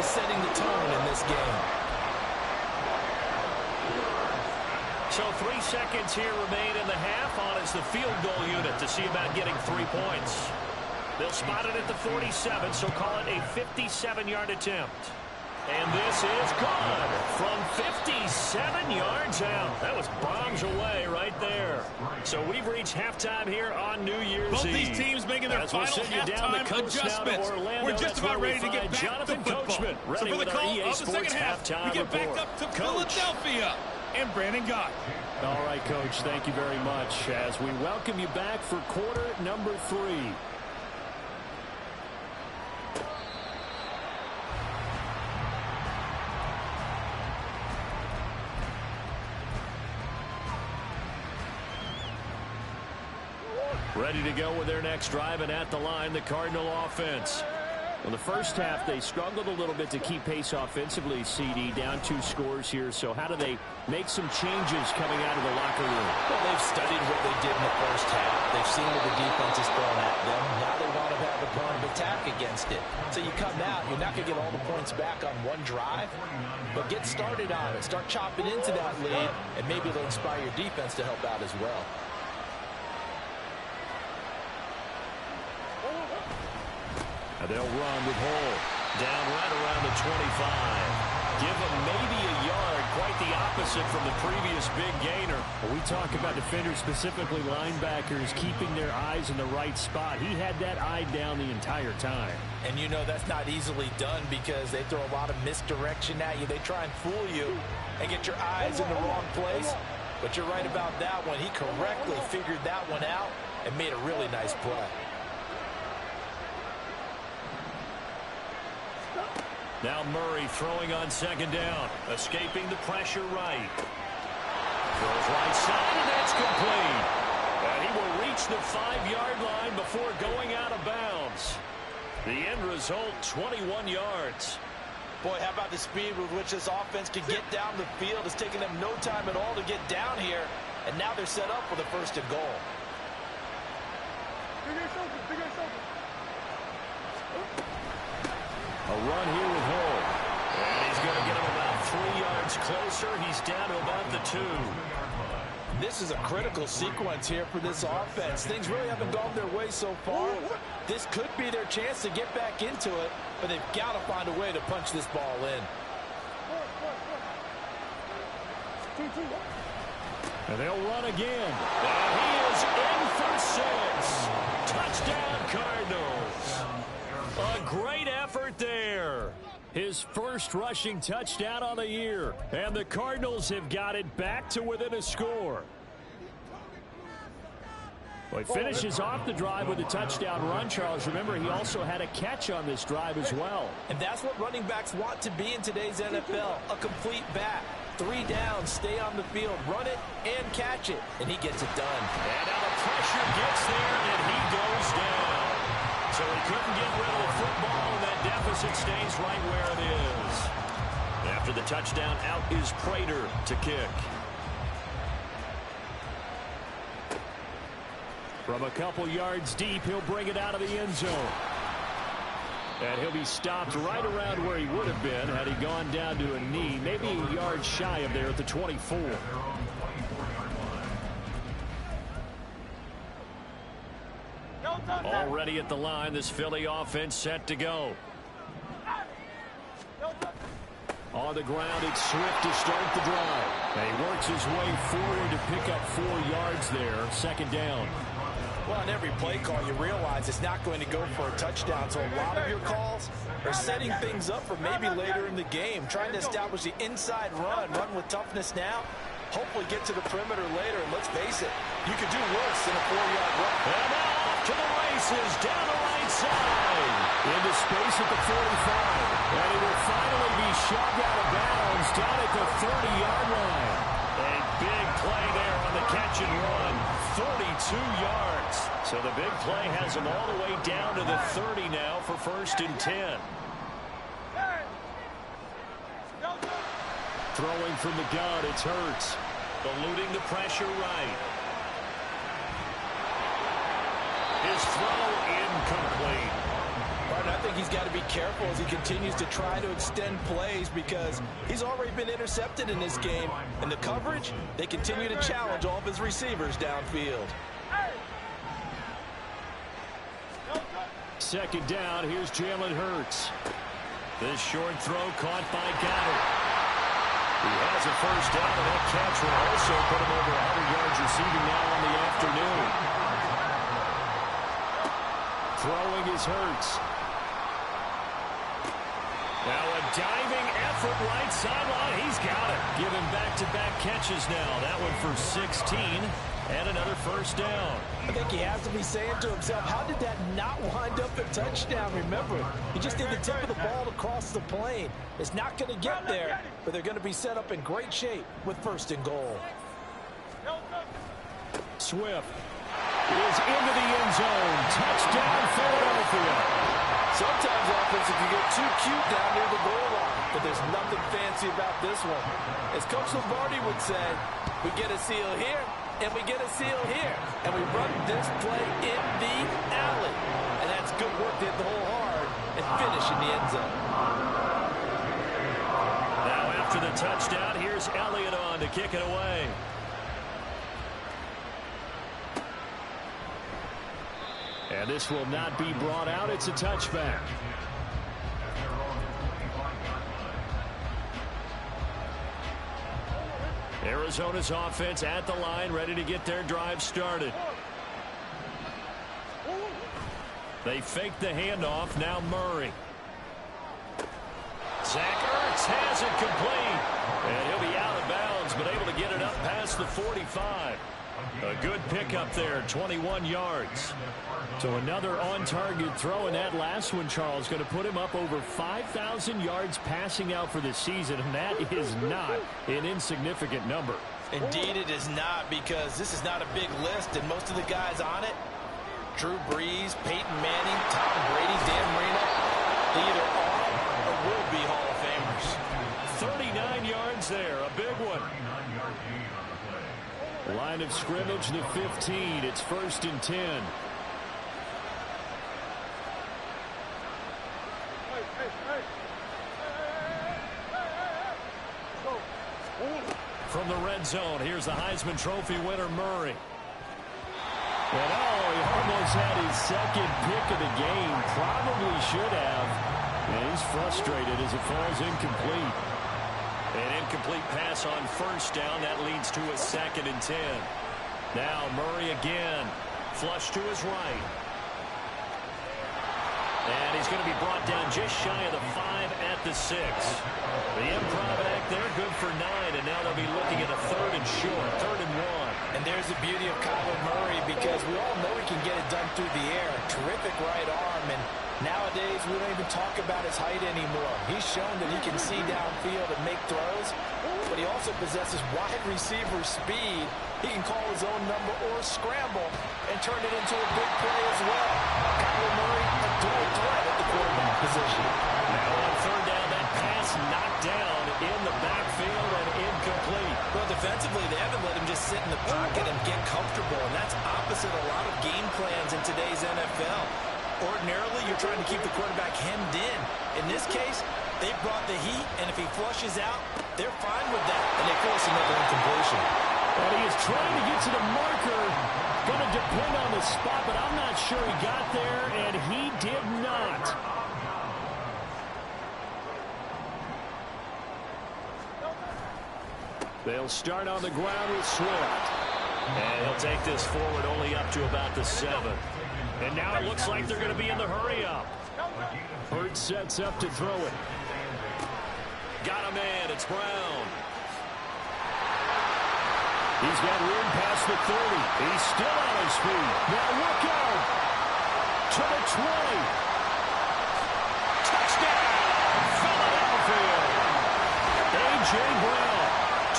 is setting the tone in this game. So 3 seconds here remain in the half. On is the field goal unit to see about getting 3 points. They'll spot it at the 47, so call it a 57-yard attempt. And this is good from 57 yards out. That was bombs away right there. So we've reached halftime here on New Year's Both Eve. these teams making their final halftime adjustments. We're just about ready to get back Jonathan to football. Coachman, So for the call of the Sports second half, we get back up to Coach. Philadelphia and Brandon Gott. All right, Coach, thank you very much as we welcome you back for quarter number 3. Ready to go with their next drive, and at the line, the Cardinal offense. Well, the first half, they struggled a little bit to keep pace offensively, CD, down 2 scores here. So how do they make some changes coming out of the locker room? Well, they've studied what they did in the first half. They've seen what the defense is throwing at them. Now they want to have a plan of attack against it. So you come out, you're not going to get all the points back on one drive, but get started on it. Start chopping into that lead, and maybe it'll inspire your defense to help out as well. And they'll run with Hall. Down right around the 25. Give him maybe a yard. Quite the opposite from the previous big gainer. Well, we talk about defenders, specifically linebackers, keeping their eyes in the right spot. He had that eye down the entire time. And you know that's not easily done because they throw a lot of misdirection at you. They try and fool you and get your eyes in the wrong place. But you're right about that one. He correctly figured that one out and made a really nice play. Now Murray throwing on 2nd down. Escaping the pressure right. Throws right side, and that's complete. And he will reach the 5-yard line before going out of bounds. The end result, 21 yards. Boy, how about the speed with which this offense can get down the field? It's taken them no time at all to get down here. And now they're set up with a 1st and goal. A run here with Hall. And he's going to get him about 3 yards closer. He's down to about the 2. This is a critical sequence here for this offense. Things really haven't gone their way so far. This could be their chance to get back into it, but they've got to find a way to punch this ball in. And they'll run again. And he is in for 6. Touchdown, Cardinals. A great effort there. His first rushing touchdown on the year. And the Cardinals have got it back to within a score. Well, he finishes off the drive with a touchdown run, Charles. Remember, he also had a catch on this drive as well. And that's what running backs want to be in today's NFL, a complete back. 3 downs, stay on the field, run it, and catch it. And he gets it done. And now the pressure gets there, and he goes down. So he couldn't get rid of the football, and that deficit stays right where it is. After the touchdown, out is Prater to kick. From a couple yards deep, he'll bring it out of the end zone. And he'll be stopped right around where he would have been had he gone down to a knee, maybe a yard shy of there at the 24. Already at the line, this Philly offense set to go. On the ground, it's Swift to start the drive. And he works his way forward to pick up 4 yards there, second down. Well, on every play call, you realize it's not going to go for a touchdown. So a lot of your calls are setting things up for maybe later in the game, trying to establish the inside run with toughness now, hopefully get to the perimeter later. And let's face it, you could do worse than a 4-yard run. And off to the races, down the right side, into space at the 45. And he will finally be shoved out of bounds down at the 30-yard line. A big play there on the catch and run, 42 yards. So the big play has him all the way down to the 30 now for 1st and 10. Throwing from the gun, it's Hurts. Eluding the pressure right. His throw incomplete. I think he's got to be careful as he continues to try to extend plays because he's already been intercepted in this game. And the coverage, they continue to challenge all of his receivers downfield. Second down, here's Jalen Hurts. This short throw caught by Goddard. He has a first down, and that catch will also put him over 100 yards receiving now on the afternoon. Throwing is Hurts. Now a diving effort right sideline. He's got it. Giving back-to-back catches now. That one for 16 and another first down. I think he has to be saying to himself, how did that not wind up a touchdown? Remember, he just did the tip of the ball to cross the plane. It's not going to get there, but they're going to be set up in great shape with 1st and goal. Swift is into the end zone. Touchdown, Philadelphia. Sometimes offensive you get too cute down near the goal line, but there's nothing fancy about this one. As Coach Lombardi would say, we get a seal here, and we get a seal here, and we run this play in the alley. And that's good work to hit the hole hard and finish in the end zone. Now after the touchdown, here's Elliott on to kick it away. And this will not be brought out. It's a touchback. Arizona's offense at the line, ready to get their drive started. They fake the handoff. Now Murray. Zach Ertz has it complete. And he'll be out of bounds, but able to get it up past the 45. A good pickup there, 21 yards. So another on-target throw, and that last one, Charles, going to put him up over 5,000 yards passing out for the season, and that is not an insignificant number. Indeed it is not, because this is not a big list, and most of the guys on it, Drew Brees, Peyton Manning, Tom Brady, Dan Marino, they either are or will be Hall of Famers. 39 yards there, a big one. Line of scrimmage, the 15. It's 1st and 10. From the red zone, here's the Heisman Trophy winner, Murray. And he almost had his second pick of the game. Probably should have. And he's frustrated as it falls incomplete. An incomplete pass on first down. That leads to a 2nd and 10. Now Murray again. Flush to his right. And he's going to be brought down just shy of the 5 at the 6. The improv act there, good for 9. And now they'll be looking at a 3rd and short. 3rd and 1. And there's the beauty of Kyler Murray, because we all know he can get it done through the air. Terrific right arm, and nowadays we don't even talk about his height anymore. He's shown that he can see downfield and make throws, but he also possesses wide receiver speed. He can call his own number or scramble and turn it into a big play as well. Kyler Murray, a dual threat at the quarterback position. Now on third down, that pass knocked down in the backfield and incomplete. Well, defensively, they haven't let him just sit in the pocket and get comfortable, and that's opposite a lot of game plans in today's NFL. Ordinarily, you're trying to keep the quarterback hemmed in. In this case, they brought the heat, and if he flushes out, they're fine with that. And they force another incompletion. And he is trying to get to the marker. Going to depend on the spot, but I'm not sure he got there, and he did not. They'll start on the ground with Swift. And he'll take this forward only up to about the 7. And now it looks like they're going to be in the hurry-up. Hurts sets up to throw it. Got a man. It's Brown. He's got room past the 30. He's still on his feet. Now look out. To the 20. Touchdown, Philadelphia. A.J. Brown.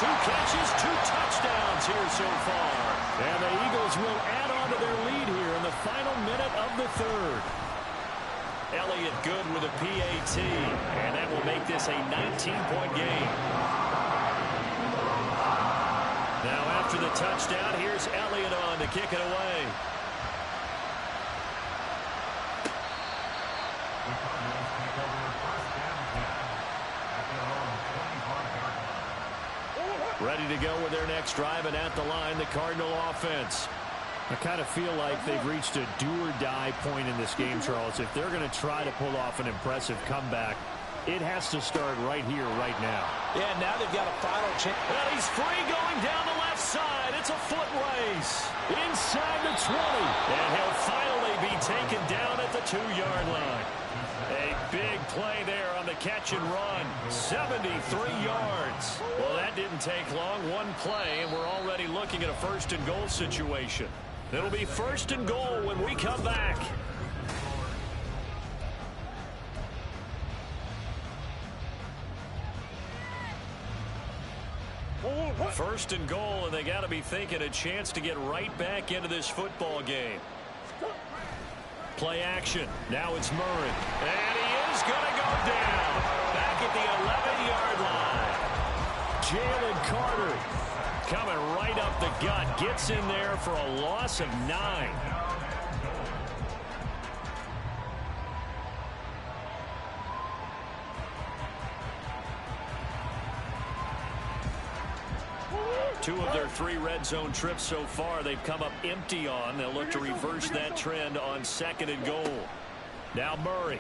2 catches, 2 touchdowns here so far. And the Eagles will add on to their lead here in the final minute of the third. Elliott good with a PAT. And that will make this a 19-point game. Now after the touchdown, here's Elliott on to kick it away. Ready to go with their next drive, and at the line, the Cardinal offense. I kind of feel like they've reached a do-or-die point in this game, Charles. If they're going to try to pull off an impressive comeback, it has to start right here, right now. Yeah, now they've got a final chance. Well, he's free going down the left side. It's a foot race. Inside the 20. And he'll finally be taken down at the 2-yard line. A big play there on the catch and run. 73 yards. Well, that didn't take long. One play, and we're already looking at a first and goal situation. It'll be first and goal when we come back. First and goal, and they got to be thinking a chance to get right back into this football game. Play action. Now it's Murray. And he is going to go down. Back at the 11-yard line. Jalen Carter coming right up the gut. Gets in there for a loss of 9. Two of their 3 red zone trips so far, they've come up empty on. They'll look to reverse that trend on second and goal. Now Murray.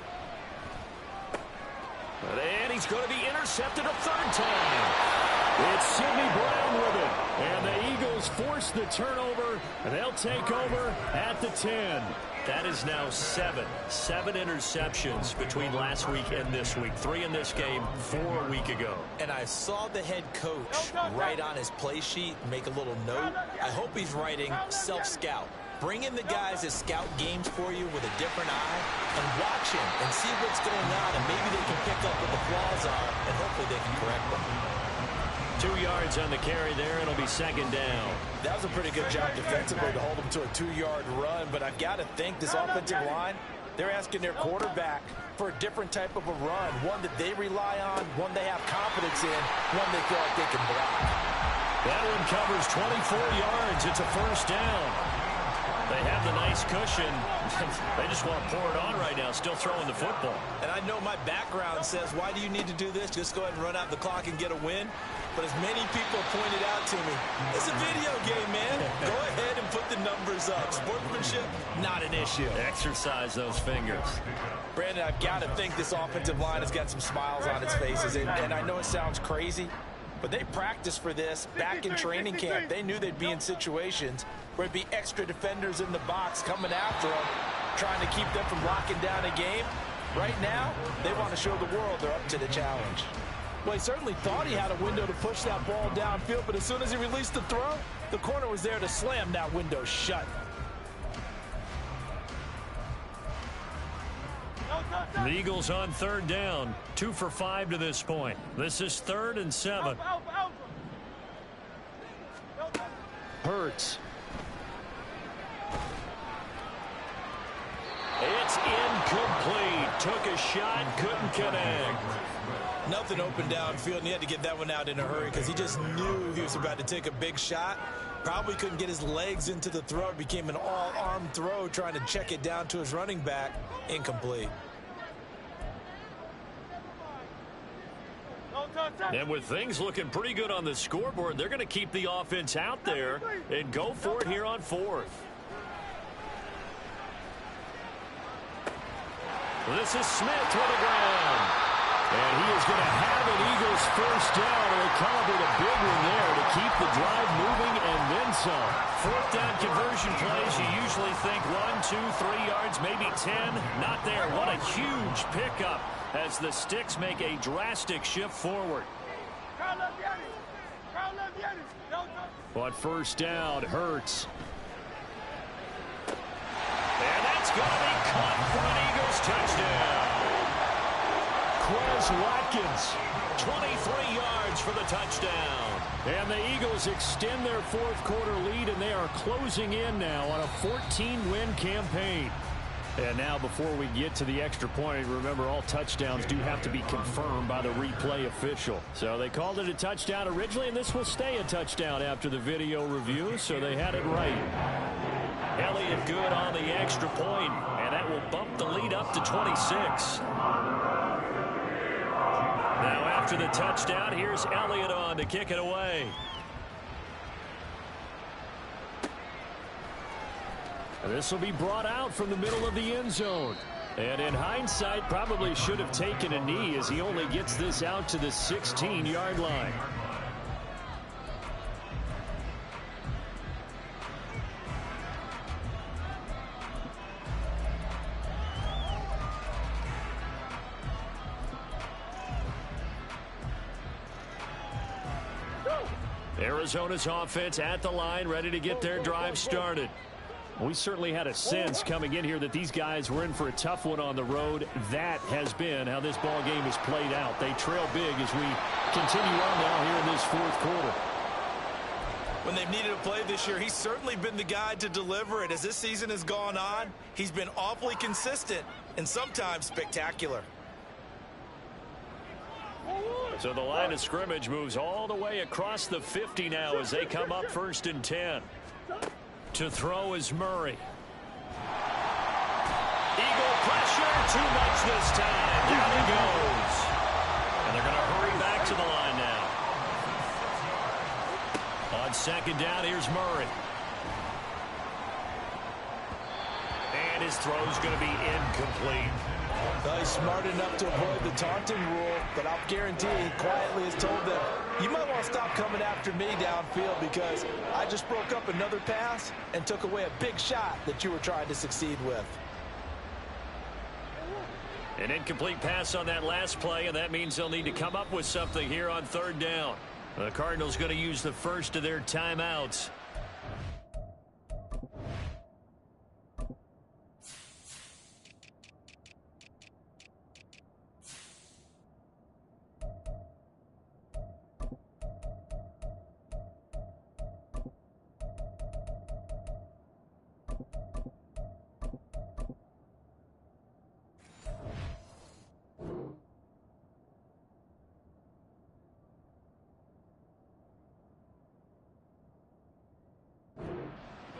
And he's going to be intercepted a 3rd time. It's Sidney Brown with it. And the Eagles force the turnover, and they'll take over at the 10. That is now 7 interceptions between last week and this week. 3 in this game, 4 a week ago. And I saw the head coach write on his play sheet, make a little note. I hope he's writing self-scout. Bring in the guys that scout games for you with a different eye and watch him and see what's going on, and maybe they can pick up what the flaws are, and hopefully they can correct them. 2 yards on the carry there. It'll be second down. That was a pretty good job defensively to hold them to a 2-yard run, but I've got to think this offensive line, they're asking their quarterback for a different type of a run, one that they rely on, one they have confidence in, one they feel like they can block. That one covers 24 yards. It's a first down. They have the nice cushion. They just want to pour it on right now, still throwing the football. And I know my background says, why do you need to do this? Just go ahead and run out the clock and get a win. But as many people pointed out to me, it's a video game, man. Go ahead and put the numbers up. Sportsmanship, not an issue. Exercise those fingers. Brandon, I've got to think this offensive line has got some smiles on its faces. And I know it sounds crazy, but they practiced for this back in training camp. They knew they'd be in situations where it'd be extra defenders in the box coming after them, trying to keep them from locking down a game. Right now, they want to show the world they're up to the challenge. Well, he certainly thought he had a window to push that ball downfield, but as soon as he released the throw, The corner was there to slam that window shut. The Eagles on third down, 2 for 5 to this point. This is 3rd and 7. Hurts. It's incomplete. Took a shot, couldn't connect. Nothing open downfield, and he had to get that one out in a hurry because he just knew he was about to take a big shot. Probably couldn't get his legs into the throw. It became an all-arm throw trying to check it down to his running back. Incomplete. And with things looking pretty good on the scoreboard, they're going to keep the offense out there and go for it here on 4th. This is Smith to the ground. And he is going to have an Eagles first down. And they celebrate a big one there to keep the drive moving and then some. 4th down conversion plays, you usually think 1, 2, 3 yards, maybe 10. Not there. What a huge pickup as the Sticks make a drastic shift forward. On first down, Hurts. And that's going to be caught for an Eagles touchdown. Quez Watkins, 23 yards for the touchdown. And the Eagles extend their 4th quarter lead, and they are closing in now on a 14-win campaign. And now before we get to the extra point, remember all touchdowns do have to be confirmed by the replay official. So they called it a touchdown originally, and this will stay a touchdown after the video review, so they had it right. Elliott good on the extra point, and that will bump the lead up to 26. Now after the touchdown, here's Elliott on to kick it away. This will be brought out from the middle of the end zone. And in hindsight, probably should have taken a knee as he only gets this out to the 16-yard line. Arizona's offense at the line, ready to get their drive started. We certainly had a sense coming in here that these guys were in for a tough one on the road. That has been how this ball game has played out. They trail big as we continue on now here in this 4th quarter. When they've needed a play this year, he's certainly been the guy to deliver it. As this season has gone on, he's been awfully consistent and sometimes spectacular. So the line of scrimmage moves all the way across the 50 now as they come up 1st and 10. To throw is Murray. Eagle pressure, too much this time. Down he goes. And they're going to hurry back to the line now. On 2nd down, here's Murray. And his throw's going to be incomplete. He's smart enough to avoid the taunting rule, but I'll guarantee he quietly has told them, you might want to stop coming after me downfield because I just broke up another pass and took away a big shot that you were trying to succeed with. An incomplete pass on that last play, and that means they'll need to come up with something here on 3rd down. The Cardinals going to use the first of their timeouts.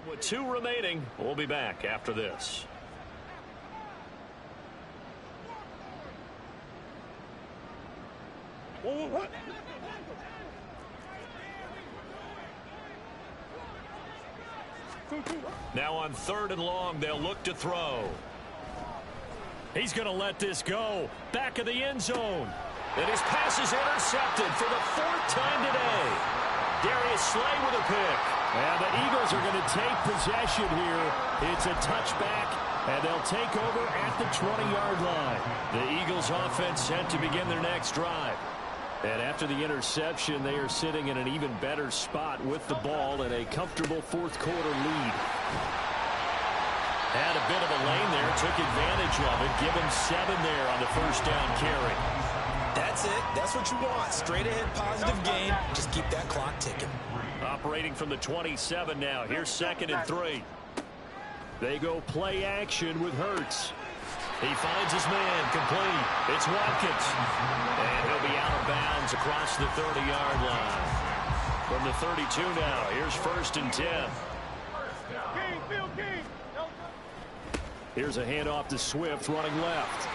With 2 remaining, we'll be back after this. Now on 3rd and long, they'll look to throw. He's going to let this go. Back of the end zone. And his pass is intercepted for the 4th time today. Darius Slay with a pick. And the Eagles are going to take possession here. It's a touchback, and they'll take over at the 20-yard line. The Eagles offense set to begin their next drive. And after the interception, they are sitting in an even better spot with the ball and a comfortable fourth quarter lead. Had a bit of a lane there, took advantage of it, give him 7 there on the first down carry. That's it. That's what you want. Straight ahead positive gain. Just keep that clock ticking. Operating from the 27 now. Here's 2nd and 3. They go play action with Hurts. He finds his man, complete. It's Watkins. And he'll be out of bounds across the 30-yard line. From the 32 now, here's 1st and 10. Here's a handoff to Swift running left.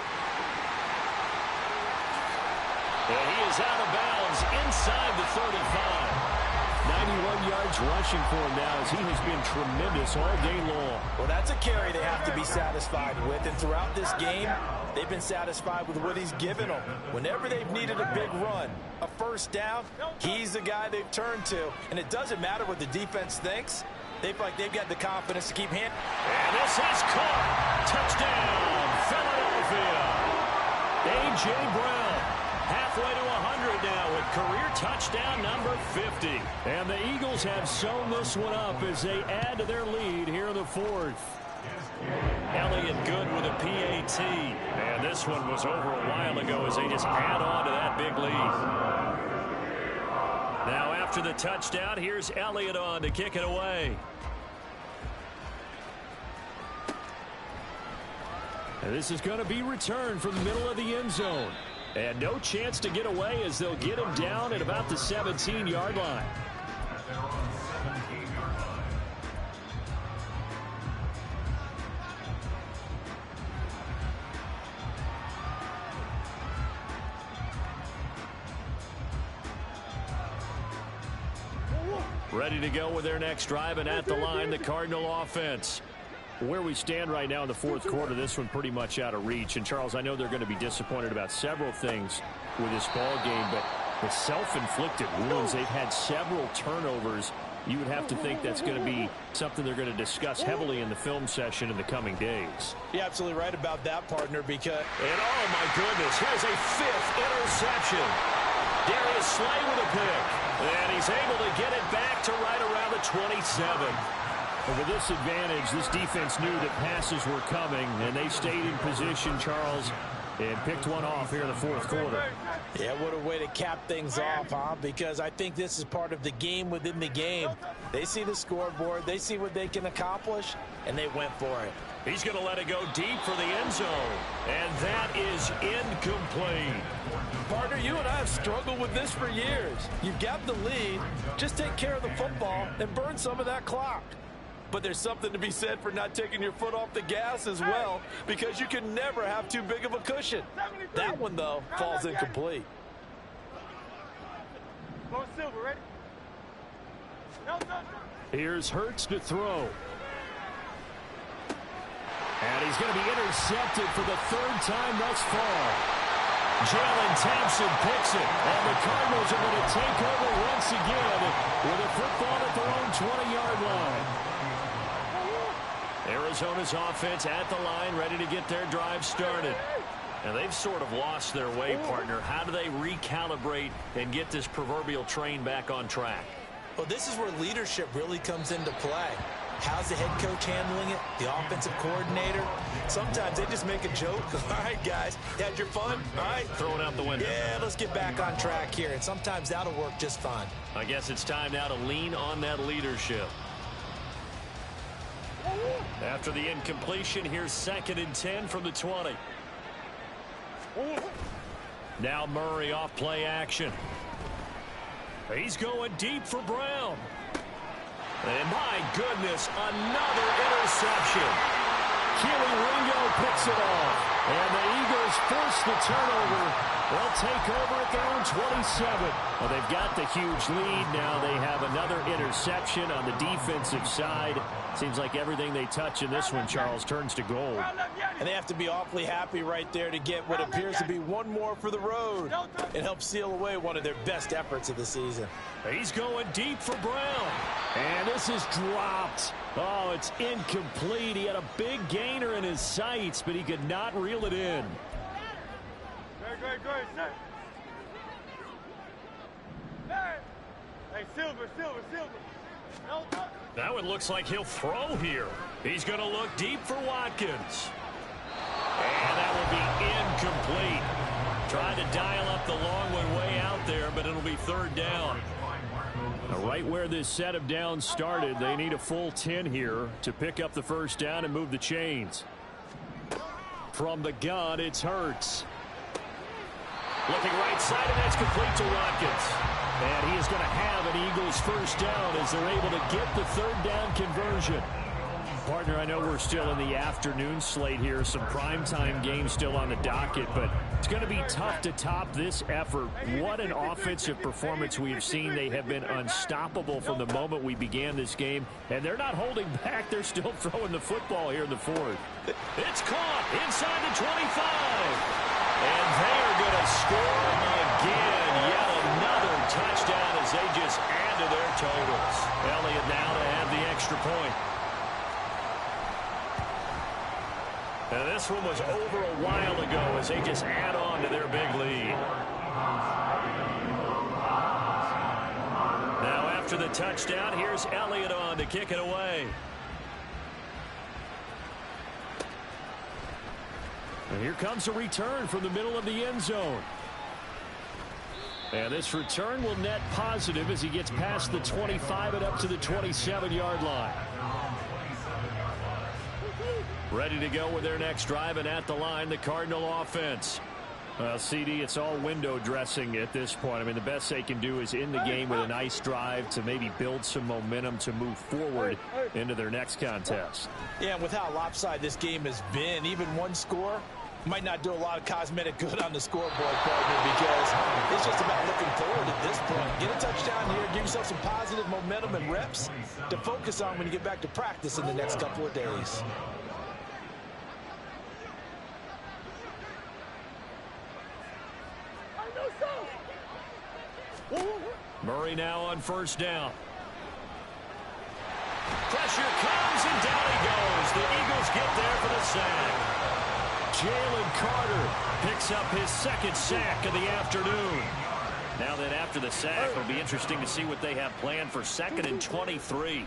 And he is out of bounds inside the 35. 91 yards rushing for him now as he has been tremendous all day long. Well, that's a carry they have to be satisfied with. And throughout this game, they've been satisfied with what he's given them. Whenever they've needed a big run, a first down, he's the guy they've turned to. And it doesn't matter what the defense thinks. They feel like they've got the confidence to keep handling. And this is caught. Touchdown, Philadelphia. A.J. Brown. Halfway to 100 now with career touchdown number 50. And the Eagles have sewn this one up as they add to their lead here in the 4th. Elliott good with a PAT. And this one was over a while ago as they just add on to that big lead. Now after the touchdown, here's Elliott on to kick it away. And this is going to be returned from the middle of the end zone. And no chance to get away as they'll get him down at about the 17-yard line. Ready to go with their next drive, and at the line, the Cardinal offense. Where we stand right now in the 4th quarter, this one pretty much out of reach. And, Charles, I know they're going to be disappointed about several things with this ball game, but the self-inflicted wounds, they've had several turnovers. You would have to think that's going to be something they're going to discuss heavily in the film session in the coming days. You're absolutely right about that, partner, because... And, oh, my goodness, here's a 5th interception. Darius Slay with a pick. And he's able to get it back to right around the 27. And with this advantage, this defense knew that passes were coming, and they stayed in position, Charles, and picked one off here in the 4th quarter. Yeah, what a way to cap things off, huh? Because I think this is part of the game within the game. They see the scoreboard, they see what they can accomplish, and they went for it. He's going to let it go deep for the end zone, and that is incomplete. Partner, you and I have struggled with this for years. You've got the lead. Just take care of the football and burn some of that clock. But there's something to be said for not taking your foot off the gas as well, because you can never have too big of a cushion. That one, though, falls incomplete. Here's Hurts to throw. And he's going to be intercepted for the 3rd time thus far. Jalen Thompson picks it, and the Cardinals are going to take over once again with a football at their own 20-yard line. Arizona's offense at the line, ready to get their drive started. And they've sort of lost their way, partner. How do they recalibrate and get this proverbial train back on track? Well, this is where leadership really comes into play. How's the head coach handling it? The offensive coordinator? Sometimes they just make a joke. All right, guys, you had your fun? All right. Throw it out the window. Yeah, let's get back on track here. And sometimes that'll work just fine. I guess it's time now to lean on that leadership. After the incompletion, here's 2nd and 10 from the 20. Now Murray off play action. He's going deep for Brown. And my goodness, another interception. Keely Ringo picks it off. And the Eagles force the turnover. They'll take over at their own 27. Well, they've got the huge lead now. They have another interception on the defensive side. Seems like everything they touch in this one, Charles, turns to gold. And they have to be awfully happy right there to get what appears to be one more for the road and help seal away one of their best efforts of the season. He's going deep for Brown. And this is dropped. Oh, it's incomplete. He had a big gainer in his sights, but he could not reel it in. Hey, Silver. That one looks like he'll throw here. He's going to look deep for Watkins. And that will be incomplete. Trying to dial up the long way out there, but it'll be third down. Now, right where this set of downs started, they need a full 10 here to pick up the first down and move the chains. From the gun, it's Hurts. Looking right side, and that's complete to Watkins. And he is going to have an Eagles first down as they're able to get the third down conversion. Partner, I know we're still in the afternoon slate here. Some primetime games still on the docket, but it's going to be tough to top this effort. What an offensive performance we have seen. They have been unstoppable from the moment we began this game, and they're not holding back. They're still throwing the football here in the fourth. It's caught inside the 25. And they are going to score again. Yet another touchdown as they just add to their totals. Elliott now to have the extra point. And this one was over a while ago as they just add on to their big lead. Now after the touchdown, here's Elliott on to kick it away. And here comes a return from the middle of the end zone. And this return will net positive as he gets past the 25 and up to the 27-yard line. Ready to go with their next drive, and at the line, the Cardinal offense. Well, CD, it's all window dressing at this point. I mean, the best they can do is in the game with a nice drive to maybe build some momentum to move forward into their next contest. Yeah, and with how lopsided this game has been, even one score might not do a lot of cosmetic good on the scoreboard, partner, because it's just about looking forward at this point. Get a touchdown here, give yourself some positive momentum and reps to focus on when you get back to practice in the next couple of days. Murray now on first down. Pressure comes, and down he goes. The Eagles get there for the sack. Jalen Carter picks up his second sack of the afternoon. Now that after the sack, it'll be interesting to see what they have planned for 2nd and 23.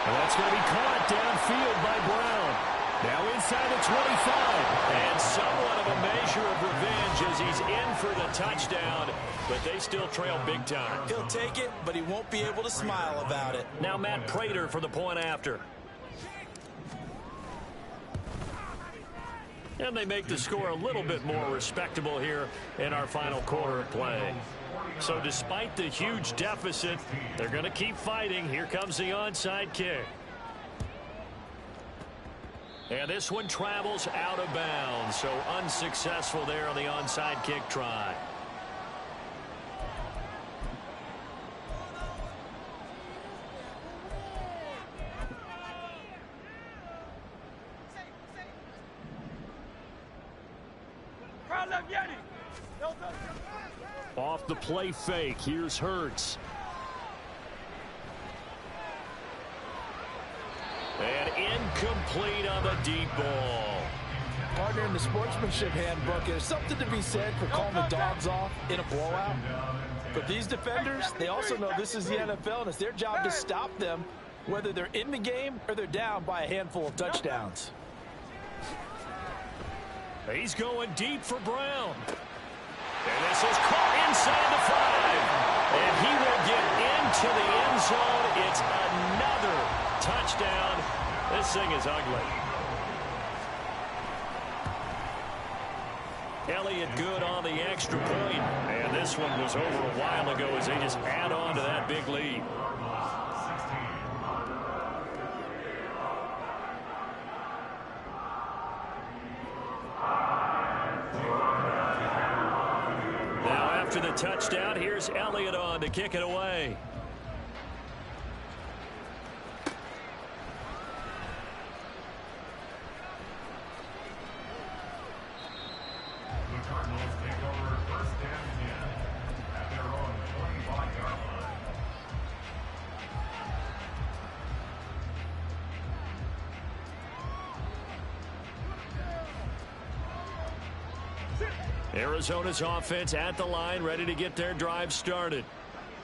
And that's going to be caught downfield by Brown. Now inside the 25. And somewhat of a measure of revenge as he's in for the touchdown, but they still trail big time. He'll take it, but he won't be able to smile about it. Now Matt Prater for the point after. And they make the score a little bit more respectable here in our final quarter of play. So despite the huge deficit, they're going to keep fighting. Here comes the onside kick. And this one travels out of bounds, so unsuccessful there on the onside kick try. Off the play fake, here's Hurts. And incomplete on the deep ball. Partner, in the sportsmanship handbook, there's something to be said for calling the dogs off in a blowout. But these defenders, they also know this is the NFL, and it's their job to stop them, whether they're in the game or they're down by a handful of touchdowns. He's going deep for Brown. And this is caught inside the 5. And he will get into the end zone. It's another touchdown. This thing is ugly. Elliott good on the extra point. And this one was over a while ago as they just add on to that big lead. Now after the touchdown, here's Elliott on to kick it away. Arizona's offense at the line, ready to get their drive started.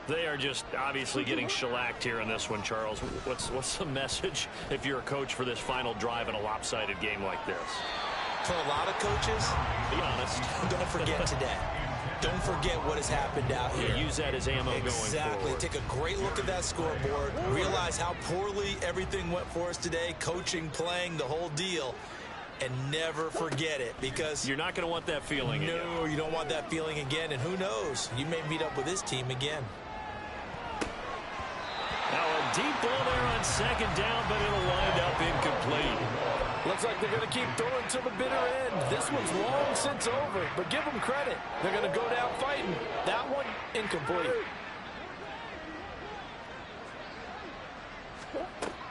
They are just obviously getting shellacked here in this one, Charles. What's the message if you're a coach for this final drive in a lopsided game like this? For a lot of coaches, be honest, don't forget today. Don't forget what has happened out here. Use that as ammo going forward. Exactly. Take a great look at that scoreboard. Realize how poorly everything went for us today. Coaching, playing, the whole deal. And never forget it, because you're not going to want that feeling again. No, you don't want that feeling again. And who knows? You may meet up with this team again. Now a deep ball there on second down, but it'll wind up incomplete. Looks like they're going to keep throwing to the bitter end. This one's long since over, but give them credit. They're going to go down fighting. That one, incomplete.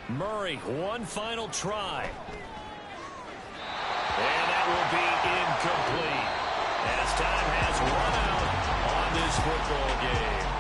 Murray, one final try. And that will be incomplete as time has run out on this football game.